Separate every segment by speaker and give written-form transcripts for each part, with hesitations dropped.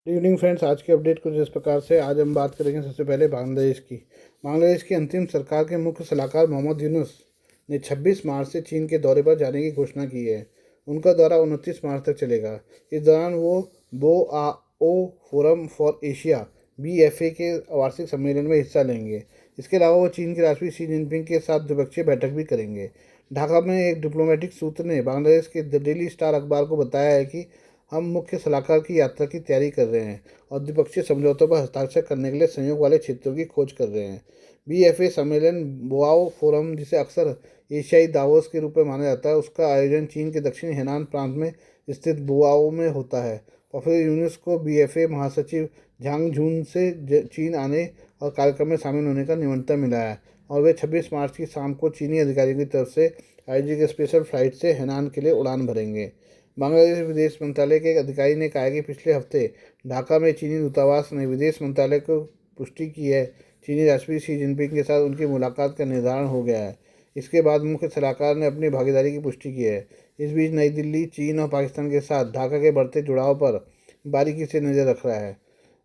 Speaker 1: Good evening friends. आज की update कुछ इस प्रकार से। आज हम बात करेंगे सबसे पहले बांग्लादेश की अंतिम सरकार के मुख्य सलाहकार मोहम्मद यूनुस ने 26 मार्च से चीन के दौरे पर जाने की घोषणा की है। उनका दौरा 29 मार्च तक चलेगा। इस दौरान वो Boao forum for Asia BFA के वार्षिक सम्मेलन में हिस्सा लेंगे। इसके अलावा वो चीन के राष्ट्रपति शी जिनपिंग के साथ द्विपक्षीय बैठक भी करेंगे। ढाका में एक डिप्लोमेटिक सूत्र ने बांग्लादेश के द डेली स्टार अखबार को बताया है कि हम मुख्य सलाहकार की यात्रा की तैयारी कर रहे हैं और द्विपक्षीय समझौतों पर हस्ताक्षर करने के लिए सहयोग वाले क्षेत्रों की खोज कर रहे हैं। BFA सम्मेलन बोआओ फोरम, जिसे अक्सर एशियाई दावोस के रूप में माना जाता है, उसका आयोजन चीन के दक्षिणी हेनान प्रांत में स्थित बोआओ में होता है। प्रोफेसर यूनुस को BFA महासचिव झांग झून से चीन आने और कार्यक्रम में शामिल होने का निमंत्रण मिला है और वे 26 मार्च की शाम को चीनी अधिकारियों की तरफ से आयोजित एक स्पेशल फ्लाइट से हेनान के लिए उड़ान भरेंगे। बांग्लादेश विदेश मंत्रालय के एक अधिकारी ने कहा कि पिछले हफ्ते ढाका में चीनी दूतावास ने विदेश मंत्रालय को पुष्टि की है चीनी राष्ट्रपति शी जिनपिंग के साथ उनकी मुलाकात का निर्धारण हो गया है। इसके बाद मुख्य सलाहकार ने अपनी भागीदारी की पुष्टि की है। इस बीच नई दिल्ली चीन और पाकिस्तान के साथ ढाका के बढ़ते जुड़ाव पर बारीकी से नज़र रख रहा है।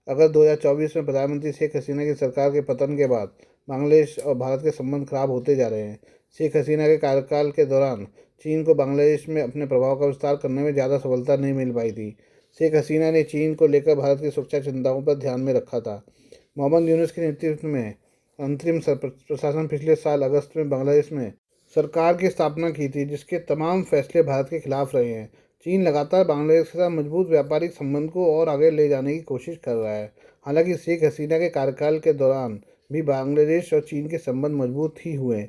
Speaker 1: अगर 2024 में प्रधानमंत्री शेख हसीना की सरकार के पतन के बाद बांग्लादेश और भारत के संबंध खराब होते जा रहे हैं। शेख हसीना के कार्यकाल के दौरान चीन को बांग्लादेश में अपने प्रभाव का विस्तार करने में ज़्यादा सफलता नहीं मिल पाई थी। शेख हसीना ने चीन को लेकर भारत की सुरक्षा चिंताओं पर ध्यान में रखा था। मोहम्मद यूनुस के नेतृत्व में अंतरिम प्रशासन पिछले साल अगस्त में बांग्लादेश में सरकार की स्थापना की थी, जिसके तमाम फैसले भारत के खिलाफ रहे हैं। चीन लगातार बांग्लादेश के साथ मजबूत व्यापारिक संबंध को और आगे ले जाने की कोशिश कर रहा है। हालांकि शेख हसीना के कार्यकाल के दौरान भी बांग्लादेश और चीन के संबंध मजबूत ही हुए।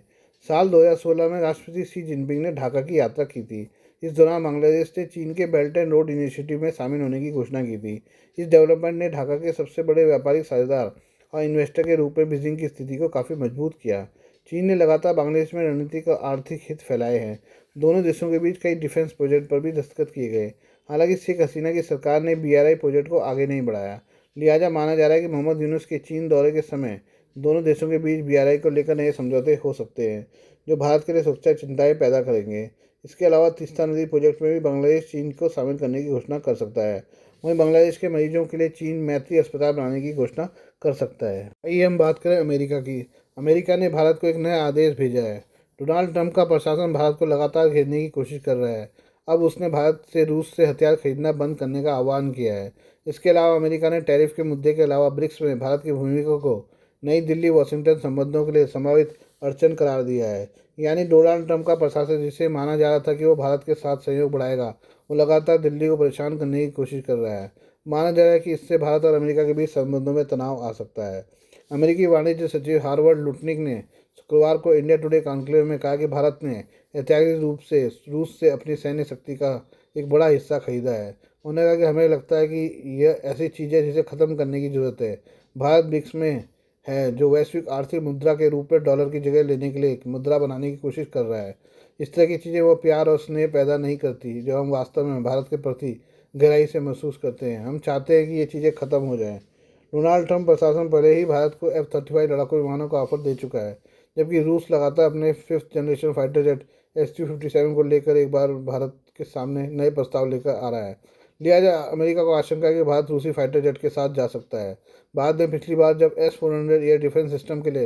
Speaker 1: साल 2016 में राष्ट्रपति शी जिनपिंग ने ढाका की यात्रा की थी। इस दौरान बांग्लादेश ने चीन के बेल्ट एंड रोड इनिशिएटिव में शामिल होने की घोषणा की थी। इस डेवलपमेंट ने ढाका के सबसे बड़े व्यापारिक साझेदार और इन्वेस्टर के रूप में बीजिंग की स्थिति को काफ़ी मजबूत किया। चीन ने लगातार बांग्लादेश में रणनीतिक और आर्थिक हित फैलाए हैं। दोनों देशों के बीच कई डिफेंस प्रोजेक्ट पर भी दस्तखत किए गए। हालांकि शेख हसीना की सरकार ने BRI प्रोजेक्ट को आगे नहीं बढ़ाया। लिहाजा माना जा रहा है कि मोहम्मद यूनुस के चीन दौरे के समय दोनों देशों के बीच BRI को लेकर नए समझौते हो सकते हैं, जो भारत के लिए सुरक्षा चिंताएं पैदा करेंगे। इसके अलावा तीस्ता नदी प्रोजेक्ट में भी बांग्लादेश चीन को शामिल करने की घोषणा कर सकता है। वहीं बांग्लादेश के मरीजों के लिए चीन मैत्री अस्पताल बनाने की घोषणा कर सकता है। आइए हम बात करें अमेरिका की। अमेरिका ने भारत को एक नया आदेश भेजा है। डोनाल्ड ट्रंप का प्रशासन भारत को लगातार घेरने की कोशिश कर रहा है। अब उसने भारत से रूस से हथियार खरीदना बंद करने का आह्वान किया है। इसके अलावा अमेरिका ने टैरिफ के मुद्दे के अलावा ब्रिक्स में भारत की भूमिका को नई दिल्ली वाशिंगटन संबंधों के लिए संभावित अड़चन करार दिया है। यानी डोनाल्ड ट्रंप का प्रशासन, जिसे माना जा रहा था कि वो भारत के साथ सहयोग बढ़ाएगा, वो लगातार दिल्ली को परेशान करने की कोशिश कर रहा है। माना जा रहा है कि इससे भारत और अमेरिका के बीच संबंधों में तनाव आ सकता है। अमेरिकी वाणिज्य सचिव हार्वर्ड लुटनिक ने शुक्रवार को इंडिया टुडे कॉन्क्लेव में कहा कि भारत ने ऐतिहासिक रूप से रूस से अपनी सैन्य शक्ति का एक बड़ा हिस्सा खरीदा है। उन्होंने कहा कि हमें लगता है कि यह ऐसी चीज़ है जिसे ख़त्म करने की ज़रूरत है। भारत ब्रिक्स में है, जो वैश्विक आर्थिक मुद्रा के रूप में डॉलर की जगह लेने के लिए एक मुद्रा बनाने की कोशिश कर रहा है। इस तरह की चीज़ें वो प्यार और स्नेह पैदा नहीं करती जो हम वास्तव में भारत के प्रति गहराई से महसूस करते हैं। हम चाहते हैं कि ये चीज़ें ख़त्म हो जाएं। डोनाल्ड ट्रंप प्रशासन पहले ही भारत को F-35 लड़ाकू विमानों का ऑफर दे चुका है, जबकि रूस लगातार अपने 5th generation fighter jet Su-57 को लेकर एक बार भारत के सामने नए प्रस्ताव लेकर आ रहा है। लिहाजा अमेरिका को आशंका है कि भारत रूसी फाइटर जेट के साथ जा सकता है। भारत ने पिछली बार जब S-400 एयर डिफेंस सिस्टम के लिए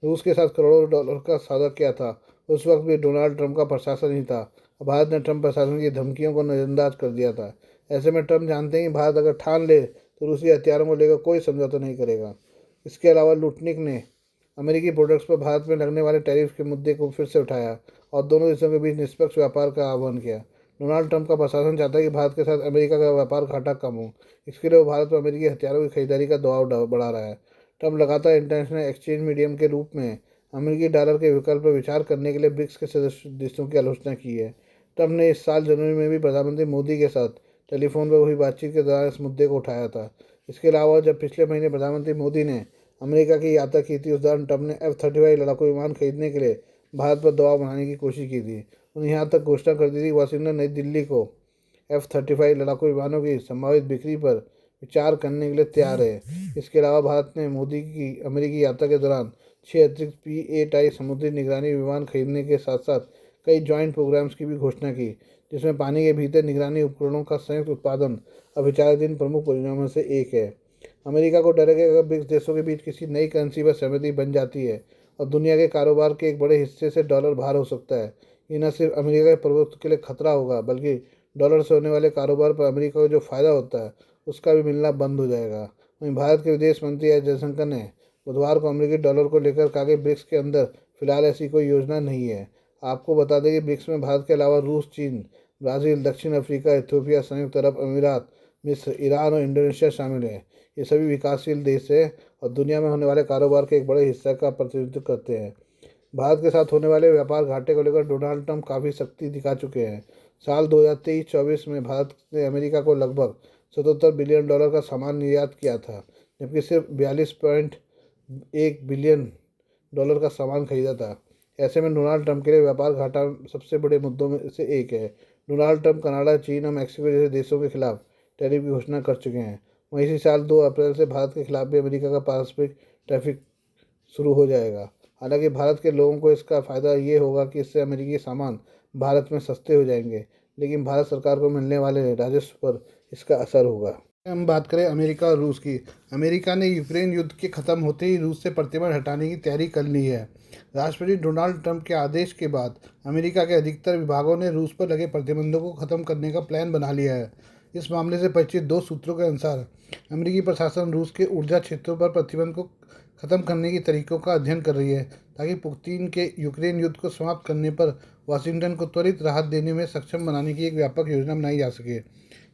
Speaker 1: रूस के साथ करोड़ों डॉलर का सौदा किया था, उस वक्त भी डोनाल्ड ट्रंप का प्रशासन ही था। भारत ने ट्रंप प्रशासन की धमकियों को नज़रअंदाज कर दिया था। ऐसे में ट्रंप जानते हैं कि भारत अगर ठान ले तो रूसी हथियारों को लेकर कोई समझौता नहीं करेगा। इसके अलावा लुटनिक ने अमेरिकी प्रोडक्ट्स पर भारत में लगने वाले टैरिफ के मुद्दे को फिर से उठाया और दोनों देशों के बीच निष्पक्ष व्यापार का आह्वान किया। डोनाल्ड ट्रंप का प्रशासन चाहता है कि भारत के साथ अमेरिका का व्यापार घाटा कम हो। इसके लिए वो भारत पर अमेरिकी हथियारों की खरीदारी का दबाव बढ़ा रहा है। ट्रंप लगातार इंटरनेशनल एक्सचेंज मीडियम के रूप में अमेरिकी डॉलर के विकल्प पर विचार करने के लिए ब्रिक्स के सदस्य देशों की आलोचना की है। ट्रंप ने इस साल जनवरी में भी प्रधानमंत्री मोदी के साथ टेलीफोन पर हुई बातचीत के दौरान इस मुद्दे को उठाया था। इसके अलावा जब पिछले महीने प्रधानमंत्री मोदी ने अमेरिका की यात्रा की थी, उस दौरान ट्रंप ने F-35 लड़ाकू विमान खरीदने के लिए भारत पर दबाव बनाने की कोशिश की थी। उन्हें यहाँ तक घोषणा कर दी थी कि वाशिंगटन नई दिल्ली को F-35 लड़ाकू विमानों की संभावित बिक्री पर विचार करने के लिए तैयार है। इसके अलावा भारत ने मोदी की अमेरिकी यात्रा के दौरान 6 अतिरिक्त P-8I समुद्री निगरानी विमान खरीदने के साथ साथ कई जॉइंट प्रोग्राम्स की भी घोषणा की, जिसमें पानी के भीतर निगरानी उपकरणों का संयुक्त उत्पादन अब विचाराधीन प्रमुख परियोजनाओं में से एक है। अमेरिका को डर है कि अगर ब्रिक्स देशों के बीच किसी नई करेंसी पर सहमति बन जाती है और दुनिया के कारोबार के एक बड़े हिस्से से डॉलर बाहर हो सकता है। ये न सिर्फ अमेरिका के प्रभुत्व के लिए खतरा होगा, बल्कि डॉलर से होने वाले कारोबार पर अमेरिका को जो फायदा होता है उसका भी मिलना बंद हो जाएगा। वहीं भारत के विदेश मंत्री एस जयशंकर ने बुधवार को अमेरिकी डॉलर को लेकर कहा कि ब्रिक्स के अंदर फिलहाल ऐसी कोई योजना नहीं है। आपको बता दें कि ब्रिक्स में भारत के अलावा रूस, चीन, ब्राज़ील, दक्षिण अफ्रीका, इथियोपिया, संयुक्त अरब अमीरात, मिस्र, ईरान और इंडोनेशिया शामिल हैं। ये सभी विकासशील देश हैं और दुनिया में होने वाले कारोबार के एक बड़े हिस्से का प्रतिनिधित्व करते हैं। भारत के साथ होने वाले व्यापार घाटे को लेकर डोनाल्ड ट्रंप काफ़ी सख्ती दिखा चुके हैं। साल 2023-24 में भारत ने अमेरिका को लगभग 77 बिलियन डॉलर का सामान निर्यात किया था, जबकि सिर्फ 42.1 बिलियन डॉलर का सामान खरीदा था। ऐसे में डोनाल्ड ट्रंप के लिए व्यापार घाटा सबसे बड़े मुद्दों में से एक है। डोनाल्ड ट्रंप कनाडा, चीन और मैक्सिको जैसे देशों के खिलाफ टैरिफ की घोषणा कर चुके हैं। वहीं इसी साल 2 अप्रैल से भारत के खिलाफ भी अमेरिका का पारस्परिक टैरिफ शुरू हो जाएगा। हालांकि भारत के लोगों को इसका फ़ायदा ये होगा कि इससे अमेरिकी सामान भारत में सस्ते हो जाएंगे, लेकिन भारत सरकार को मिलने वाले राजस्व पर इसका असर होगा। हम बात करें अमेरिका और रूस की। अमेरिका ने यूक्रेन युद्ध के ख़त्म होते ही रूस से प्रतिबंध हटाने की तैयारी कर ली है। राष्ट्रपति डोनाल्ड ट्रंप के आदेश के बाद अमेरिका के अधिकतर विभागों ने रूस पर लगे प्रतिबंधों को ख़त्म करने का प्लान बना लिया है। इस मामले से परिचित दो सूत्रों के अनुसार अमेरिकी प्रशासन रूस के ऊर्जा क्षेत्रों पर प्रतिबंध को ख़त्म करने के तरीकों का अध्ययन कर रही है, ताकि पुतिन के यूक्रेन युद्ध को समाप्त करने पर वाशिंगटन को त्वरित राहत देने में सक्षम बनाने की एक व्यापक योजना बनाई जा सके।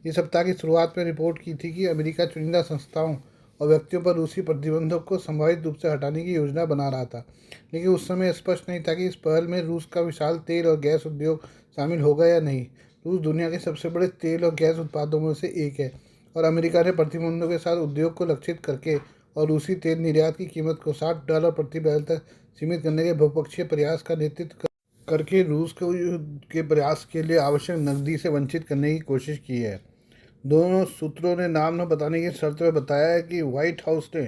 Speaker 1: इस सप्ताह की शुरुआत में रिपोर्ट की थी कि अमेरिका चुनिंदा संस्थाओं और व्यक्तियों पर रूसी प्रतिबंधों को संभावित रूप से हटाने की योजना बना रहा था, लेकिन उस समय स्पष्ट नहीं था कि इस पहल में रूस का विशाल तेल और गैस उद्योग शामिल होगा या नहीं। रूस दुनिया के सबसे बड़े तेल और गैस उत्पादकों में से एक है और अमेरिका ने प्रतिबंधों के साथ उद्योग को लक्षित करके और रूसी तेल निर्यात की कीमत को $60 प्रति बैरल तक सीमित करने के बहुपक्षीय प्रयास का नेतृत्व करके रूस को युद्ध के प्रयास के लिए आवश्यक नकदी से वंचित करने की कोशिश की है। दोनों सूत्रों ने नाम न बताने की शर्त में बताया है कि व्हाइट हाउस ने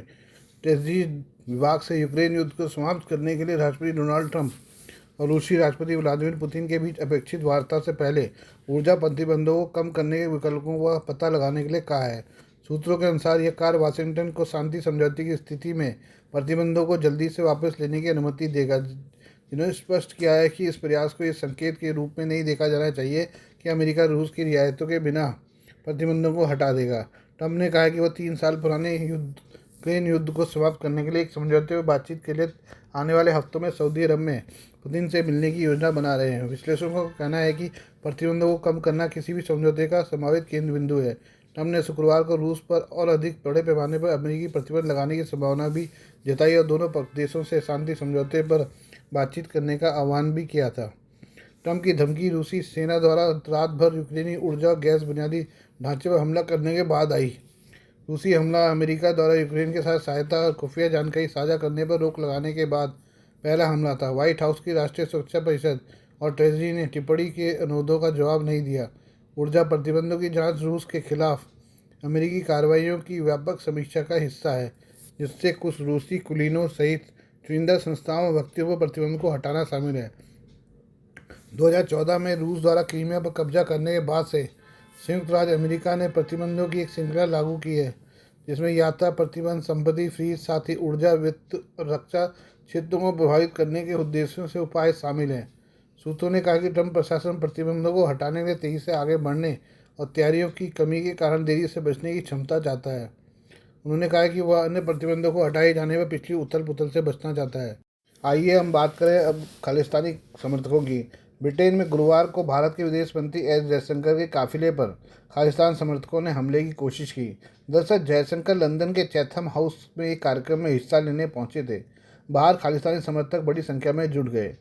Speaker 1: ट्रेजरी विभाग से यूक्रेन युद्ध को समाप्त करने के लिए राष्ट्रपति डोनाल्ड ट्रंप और रूसी राष्ट्रपति व्लादिमीर पुतिन के बीच अपेक्षित वार्ता से पहले ऊर्जा प्रतिबंधों को कम करने के विकल्पों का पता लगाने के लिए कहा है। सूत्रों के अनुसार यह कार्य वाशिंगटन को शांति समझौते की स्थिति में प्रतिबंधों को जल्दी से वापस लेने की अनुमति देगा। जिन्होंने स्पष्ट किया है कि इस प्रयास को इस संकेत के रूप में नहीं देखा जाना चाहिए कि अमेरिका रूस की रियायतों के बिना प्रतिबंधों को हटा देगा। ट्रंप ने कहा कि वह 3 साल पुराने यूक्रेन युद्ध को समाप्त करने के लिए एक समझौते पर बातचीत के लिए आने वाले हफ्तों में सऊदी अरब में पुतिन से मिलने की योजना बना रहे हैं। विश्लेषकों का कहना है कि प्रतिबंधों को कम करना किसी भी समझौते का संभावित केंद्र बिंदु है। ट्रंप ने शुक्रवार को रूस पर और अधिक बड़े पैमाने पर अमेरिकी प्रतिबंध लगाने की संभावना भी जताई और दोनों देशों से शांति समझौते पर बातचीत करने का आह्वान भी किया था। ट्रंप की धमकी रूसी सेना द्वारा रात भर यूक्रेनी ऊर्जा और गैस बुनियादी ढांचे पर हमला करने के बाद आई। रूसी हमला अमेरिका द्वारा यूक्रेन के साथ सहायता और खुफिया जानकारी साझा करने पर रोक लगाने के बाद पहला हमला था। व्हाइट हाउस की राष्ट्रीय सुरक्षा परिषद और ट्रेजरी ने टिप्पणी के अनुरोधों का जवाब नहीं दिया। ऊर्जा प्रतिबंधों की जांच रूस के खिलाफ अमेरिकी कार्रवाइयों की व्यापक समीक्षा का हिस्सा है, जिससे कुछ रूसी कुलीनों सहित चुनिंदा संस्थाओं और व्यक्तियों पर प्रतिबंध को हटाना शामिल है। 2014 में रूस द्वारा क्रीमिया पर कब्जा करने के बाद से संयुक्त राज्य अमेरिका ने प्रतिबंधों की एक श्रृंखला लागू की है, जिसमें यात्रा प्रतिबंध, संपत्ति फ्रीज, साथ ही ऊर्जा, वित्त और रक्षा क्षेत्रों को प्रभावित करने के उद्देश्यों से उपाय शामिल हैं। सूत्रों ने कहा कि ट्रंप प्रशासन प्रतिबंधों को हटाने के लिए तेजी से आगे बढ़ने और तैयारियों की कमी के कारण देरी से बचने की क्षमता चाहता है। उन्होंने कहा कि वह अन्य प्रतिबंधों को हटाए जाने पर पिछली उथल पुथल से बचना चाहता है। आइए हम बात करें अब खालिस्तानी समर्थकों की। ब्रिटेन में गुरुवार को भारत के विदेश मंत्री एस जयशंकर के काफिले पर खालिस्तान समर्थकों ने हमले की कोशिश की। दरअसल जयशंकर लंदन के चैथम हाउस में एक कार्यक्रम में हिस्सा लेने पहुंचे थे। बाहर खालिस्तानी समर्थक बड़ी संख्या में जुट गए।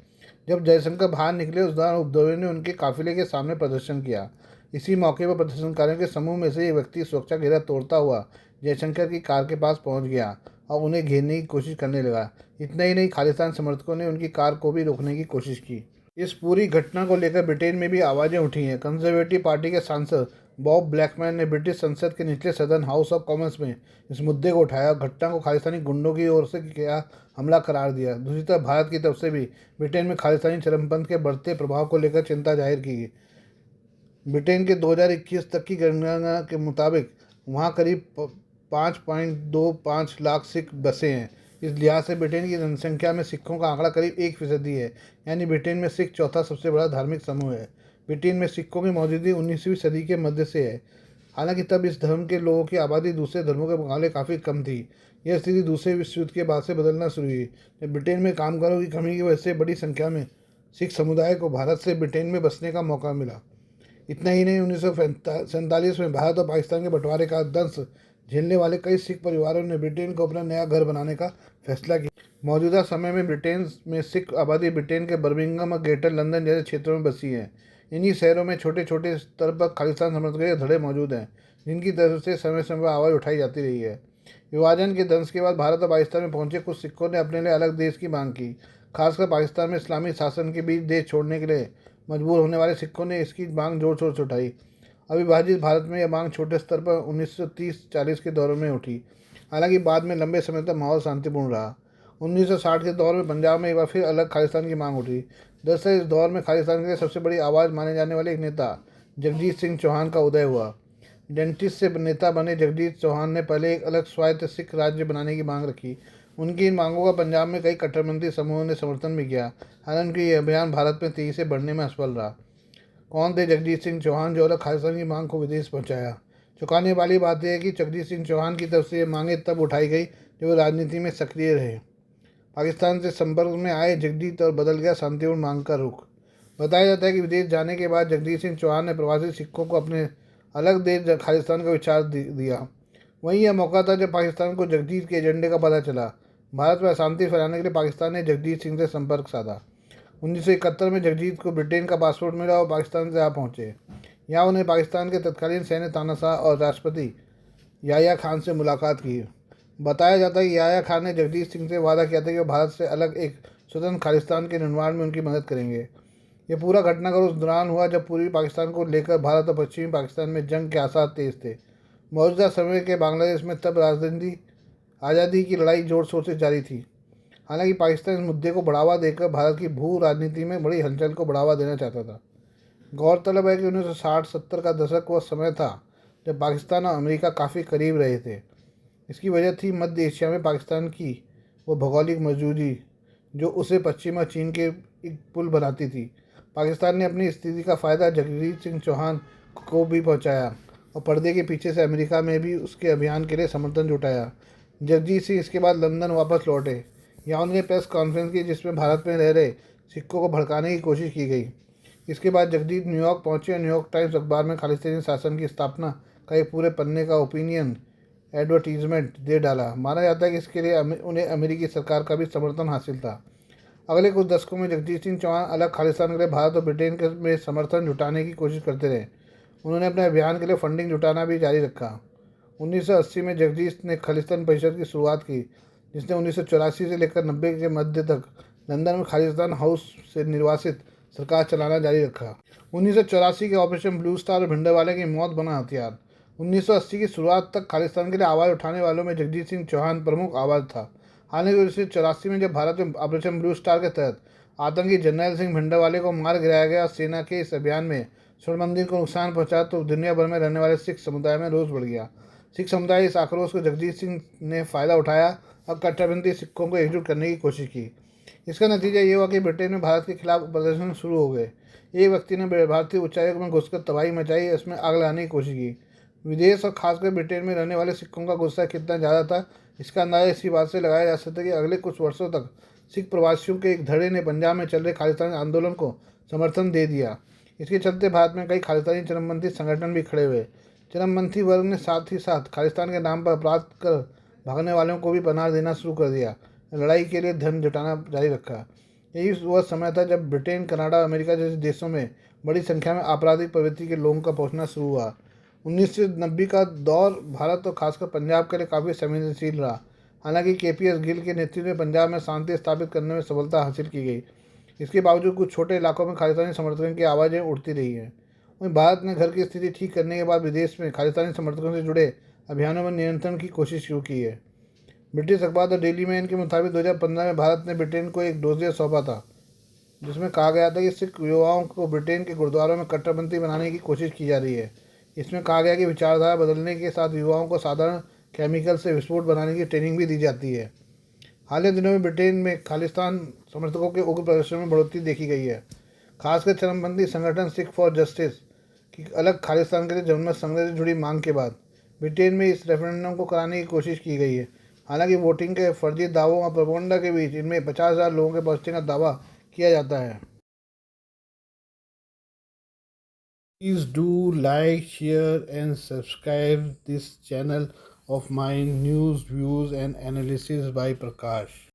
Speaker 1: जब जयशंकर बाहर निकले, उस दौरान उपद्रवियों ने उनके काफिले के सामने प्रदर्शन किया। इसी मौके पर प्रदर्शनकारियों के समूह में से एक व्यक्ति सुरक्षा घेरा तोड़ता हुआ जयशंकर की कार के पास पहुंच गया और उन्हें घेरने की कोशिश करने लगा। इतना ही नहीं, खालिस्तान समर्थकों ने उनकी कार को भी रोकने की कोशिश की। इस पूरी घटना को लेकर ब्रिटेन में भी आवाज़ें उठी हैं। कंजर्वेटिव पार्टी के सांसद बॉब ब्लैकमैन ने ब्रिटिश संसद के निचले सदन हाउस ऑफ कॉमन्स में इस मुद्दे को उठाया और घटना को खालिस्तानी गुंडों की ओर से किया हमला करार दिया। दूसरी तरफ भारत की तरफ से भी ब्रिटेन में खालिस्तानी चरमपंथ के बढ़ते प्रभाव को लेकर चिंता जाहिर की। ब्रिटेन के 2021 तक की गणना के मुताबिक वहाँ करीब 5.25 लाख सिख बसे हैं। इस लिहाज से ब्रिटेन की जनसंख्या में सिखों का आंकड़ा करीब 1% है, यानी ब्रिटेन में सिख चौथा सबसे बड़ा धार्मिक समूह है। ब्रिटेन में सिखों की मौजूदगी 19वीं सदी के मध्य से है। हालांकि तब इस धर्म के लोगों की आबादी दूसरे धर्मों के मुकाबले काफ़ी कम थी। यह स्थिति दूसरे विश्व युद्ध के बाद से बदलना शुरू हुई, जब ब्रिटेन में कामगारों की कमी की वजह से बड़ी संख्या में सिख समुदाय को भारत से ब्रिटेन में बसने का मौका मिला। इतना ही नहीं, 1947 में भारत और पाकिस्तान के बंटवारे का दंश झेलने वाले कई सिख परिवारों ने ब्रिटेन को अपना नया घर बनाने का फैसला किया। मौजूदा समय में ब्रिटेन में सिख आबादी ब्रिटेन के बर्मिंघम और ग्रेटर लंदन जैसे क्षेत्रों में बसी है। इन्हीं शहरों में छोटे छोटे स्तर पर खालिस्तान समर्थकों के धड़े मौजूद हैं, जिनकी तरफ से समय समय पर आवाज़ उठाई जाती रही है। विभाजन के दंश के बाद भारत और पाकिस्तान में पहुंचे कुछ सिखों ने अपने लिए अलग देश की मांग की। खासकर पाकिस्तान में इस्लामी शासन के बीच देश छोड़ने के लिए मजबूर होने वाले सिखों ने इसकी मांग जोर शोर से उठाई। अविभाजित भारत में यह मांग छोटे स्तर पर 1930-40 के दौर में उठी। हालांकि बाद में लंबे समय तक माहौल शांतिपूर्ण रहा। 1960 के दौर में पंजाब में एक बार फिर अलग खालिस्तान की मांग उठी। दरअसल इस दौर में खालिस्तान के लिए सबसे बड़ी आवाज़ माने जाने वाले एक नेता जगजीत सिंह चौहान का उदय हुआ। डेंटिस्ट से नेता बने जगजीत चौहान ने पहले एक अलग स्वायत्त सिख राज्य बनाने की मांग रखी। उनकी इन मांगों का पंजाब में कई कट्टरपंथी समूहों ने समर्थन भी किया। हालांकि यह अभियान भारत में तेजी से बढ़ने में असफल रहा। कौन थे जगजीत सिंह चौहान, जो अलग खालिस्तान की मांग को विदेश पहुंचाया? चौंकाने वाली बात यह है कि जगजीत सिंह चौहान की तरफ से ये मांगें तब उठाई गई जब वे राजनीति में सक्रिय रहे। पाकिस्तान से संपर्क में आए जगजीत और बदल गया शांतिपूर्ण मांग का रुख। बताया जाता है कि विदेश जाने के बाद जगजीत सिंह चौहान ने प्रवासी सिखों को अपने अलग देश खालिस्तान का विचार दिया। वहीं यह मौका था जब पाकिस्तान को जगजीत के एजेंडे का पता चला। भारत में अशांति फैलाने के लिए पाकिस्तान ने जगजीत सिंह से संपर्क साधा। 1971 में जगजीत को ब्रिटेन का पासपोर्ट मिला और पाकिस्तान से आ पहुंचे। यहाँ उन्हें पाकिस्तान के तत्कालीन सैन्य तानाशाह और राष्ट्रपति याह्या खान से मुलाकात की। बताया जाता है कि याह्या खान ने जगजीत सिंह से वादा किया था कि वो भारत से अलग एक स्वतंत्र खालिस्तान के निर्माण में उनकी मदद करेंगे। यह पूरा घटनाक्रम उस दौरान हुआ जब पूर्वी पाकिस्तान को लेकर भारत और पश्चिमी पाकिस्तान में जंग के आसार तेज थे। मौजूदा समय के बांग्लादेश में तब राजनीति आज़ादी की लड़ाई जोर शोर से जारी थी। हालांकि पाकिस्तान इस मुद्दे को बढ़ावा देकर भारत की भू राजनीति में बड़ी हलचल को बढ़ावा देना चाहता था। गौरतलब है कि 1960-70 का दशक वह समय था जब पाकिस्तान और अमेरिका काफ़ी करीब रहे थे। इसकी वजह थी मध्य एशिया में पाकिस्तान की वो भौगोलिक मौजूदगी, जो उसे पश्चिम और चीन के एक पुल बनाती थी। पाकिस्तान ने अपनी स्थिति का फ़ायदा जगजीत सिंह चौहान को भी पहुंचाया और पर्दे के पीछे से अमेरिका में भी उसके अभियान के लिए समर्थन जुटाया। जगजीत सिंह इसके बाद लंदन वापस लौटे। यहाँ उन्होंने प्रेस कॉन्फ्रेंस की, जिसमें भारत में रह रहे सिखों को भड़काने की कोशिश की गई। इसके बाद जगजीत न्यूयॉर्क पहुंचे और न्यूयॉर्क टाइम्स अखबार में खालिस्तानी शासन की स्थापना का एक पूरे पन्ने का ओपिनियन एडवर्टीजमेंट दे डाला। माना जाता है कि इसके लिए उन्हें अमेरिकी सरकार का भी समर्थन हासिल था। अगले कुछ दशकों में जगजीत सिंह चौहान अलग खालिस्तान के लिए भारत और ब्रिटेन के में समर्थन जुटाने की कोशिश करते रहे। उन्होंने अपने अभियान के लिए फंडिंग जुटाना भी जारी रखा। 1980 में जगजीत ने खालिस्तान परिषद की शुरुआत की, जिसने 1984 से लेकर 90 के मध्य तक लंदन में खालिस्तान हाउस से निर्वासित सरकार चलाना जारी रखा। 1984 के ऑपरेशन ब्लू स्टार और भिंडरवाले की मौत बना हथियार। 1980 की शुरुआत तक खालिस्तान के लिए आवाज़ उठाने वालों में जगजीत सिंह चौहान प्रमुख आवाज़ था। हालांकि 1984 में जब भारत में ऑपरेशन ब्लू स्टार के तहत आतंकी जर्नैल सिंह भिंडरवाले को मार गिराया गया, सेना के इस अभियान में स्वर्ण मंदिर को नुकसान पहुंचा, तो दुनिया भर में रहने वाले सिख समुदाय में रोष बढ़ गया। सिख समुदाय इस आक्रोश को जगजीत सिंह ने फ़ायदा उठाया और कट्टरपंथी सिखों को एकजुट करने की कोशिश की। इसका नतीजा ये हुआ कि ब्रिटेन में भारत के खिलाफ प्रदर्शन शुरू हो गए। एक व्यक्ति ने भारतीय उच्चायोग में घुसकर तबाही मचाई, इसमें आग लगाने की कोशिश की। विदेश और खासकर ब्रिटेन में रहने वाले सिखों का गुस्सा कितना ज़्यादा था, इसका अंदाजा इसी बात से लगाया जा सकता है कि अगले कुछ वर्षों तक सिख प्रवासियों के एक धड़े ने पंजाब में चल रहे खालिस्तानी आंदोलन को समर्थन दे दिया। इसके चलते भारत में कई खालिस्तानी चरमपंथी संगठन भी खड़े हुए। चरमपंथी वर्ग ने साथ ही साथ खालिस्तान के नाम पर अपराध कर भागने वालों को भी पनाह देना शुरू कर दिया, लड़ाई के लिए धन जुटाना जारी रखा। यही वह समय था जब ब्रिटेन, कनाडा और अमेरिका जैसे देशों में बड़ी संख्या में आपराधिक प्रवृत्ति के लोगों का पहुंचना शुरू हुआ। 1990 का दौर भारत और खासकर पंजाब के लिए काफ़ी संवेदनशील रहा। हालांकि केपीएस गिल के नेतृत्व में पंजाब में शांति स्थापित करने में सफलता हासिल की गई। इसके बावजूद कुछ छोटे इलाकों में खालिस्तानी समर्थकों की आवाज़ें उठती रही हैं। वहीं भारत ने घर की स्थिति ठीक करने के बाद विदेश में खालिस्तानी समर्थकों से जुड़े अभियानों में नियंत्रण की कोशिश शुरू की है। ब्रिटिश अखबार द डेली मेल के मुताबिक 2015 में भारत ने ब्रिटेन को एक डोजियर सौंपा था, जिसमें कहा गया था कि सिख युवाओं को ब्रिटेन के गुरुद्वारों में कट्टरपंथी बनाने की कोशिश की जा रही है। इसमें कहा गया कि विचारधारा बदलने के साथ युवाओं को साधारण केमिकल से विस्फोट बनाने की ट्रेनिंग भी दी जाती है। हाल ही दिनों में ब्रिटेन में खालिस्तान समर्थकों के उग्र प्रदर्शन में बढ़ोतरी देखी गई है। खासकर चरमपंथी संगठन सिख फॉर जस्टिस की अलग खालिस्तान के लिए जनमत संग्रह से जुड़ी मांग के बाद ब्रिटेन में इस रेफरेंडम को कराने की कोशिश की गई है। हालांकि वोटिंग के फर्जी दावों और प्रोपेगेंडा के बीच इनमें 50,000 लोगों के पहुंचने का दावा किया जाता है। Please do like, share, and subscribe this channel of mine, news, views, and analysis by Prakash.